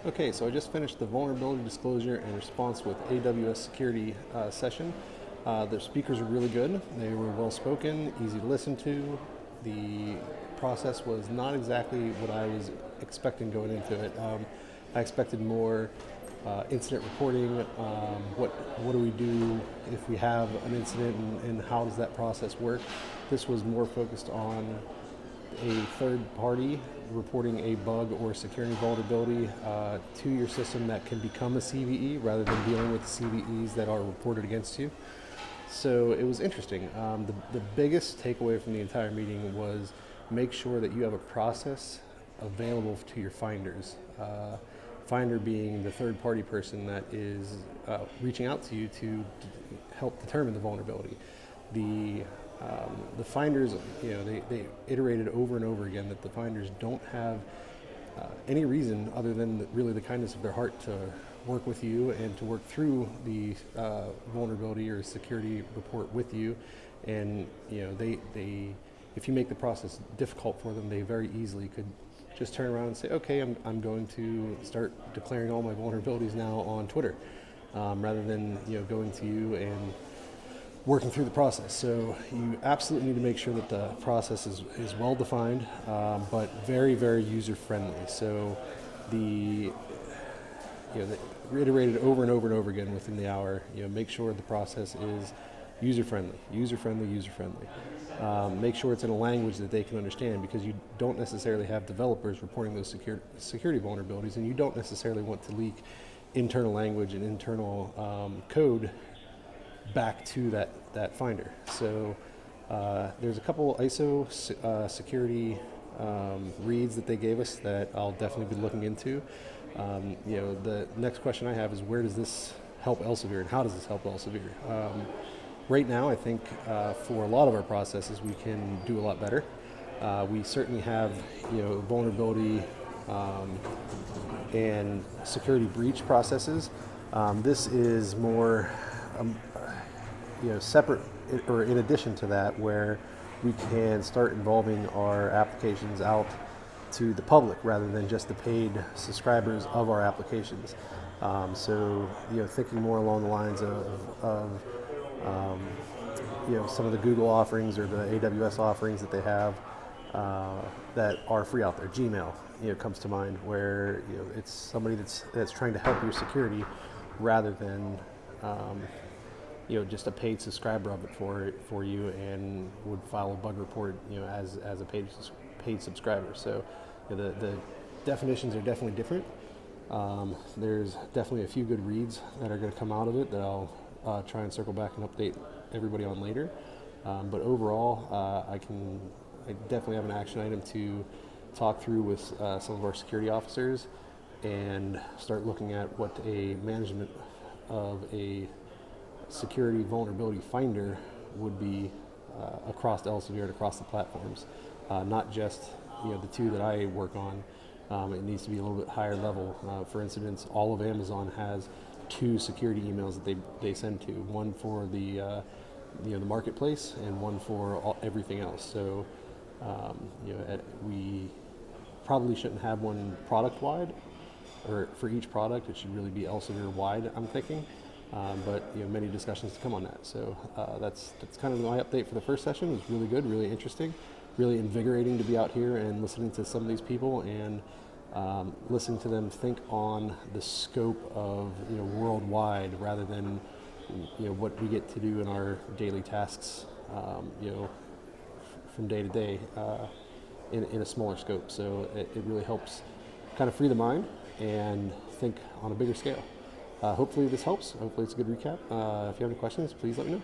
Okay, so I just finished the vulnerability disclosure and response with AWS security session. The speakers were really good. They were well spoken, easy to listen to. The process was not exactly what I was expecting going into it. I expected more incident reporting. What do we do if we have an incident, and how does that process work? This was more focused on a third party reporting a bug or security vulnerability to your system that can become a CVE rather than dealing with CVEs that are reported against you. So it was interesting. The biggest takeaway from the entire meeting was make sure that you have a process available to your finders. Finder being the third party person that is reaching out to you to help determine the vulnerability. The finders, they iterated over and over again that the finders don't have any reason other than really the kindness of their heart to work with you and to work through the vulnerability or security report with you. And they if you make the process difficult for them, they very easily could just turn around and say, okay, I'm going to start declaring all my vulnerabilities now on Twitter, rather than going to you and working through the process. So you absolutely need to make sure that the process is well defined, but very, very user friendly. So they reiterated over and over and over again within the hour. Make sure the process is user friendly, user friendly, user friendly. Make sure it's in a language that they can understand, because you don't necessarily have developers reporting those security vulnerabilities, and you don't necessarily want to leak internal language and internal code back to that finder. So there's a couple ISO security reads that they gave us that I'll definitely be looking into. The next question I have is, where does this help Elsevier, and how does this help Elsevier? Right now, I think for a lot of our processes, we can do a lot better. We certainly have vulnerability and security breach processes. This is more separate, or in addition to that, where we can start involving our applications out to the public rather than just the paid subscribers of our applications. So thinking more along the lines of some of the Google offerings or the AWS offerings that they have that are free out there. Gmail comes to mind, where it's somebody that's trying to help your security rather than just a paid subscriber of it for you, and would file a bug report as a paid subscriber. So the definitions are definitely different. There's definitely a few good reads that are going to come out of it that I'll try and circle back and update everybody on later. But overall, I definitely have an action item to talk through with some of our security officers and start looking at what a management of a security vulnerability finder would be across Elsevier and across the platforms, not just the two that I work on. It needs to be a little bit higher level. For instance, all of Amazon has 2 security emails that they send to, one for the marketplace and one for everything else. So we probably shouldn't have one product wide, or for each product. It should really be Elsevier wide, I'm thinking. But many discussions to come on that. So that's kind of my update for the first session. It was really good, really interesting, really invigorating to be out here and listening to some of these people and listening to them think on the scope of worldwide, rather than what we get to do in our daily tasks from day to day in a smaller scope. So it really helps kind of free the mind and think on a bigger scale. Hopefully this helps. Hopefully it's a good recap. If you have any questions, please let me know.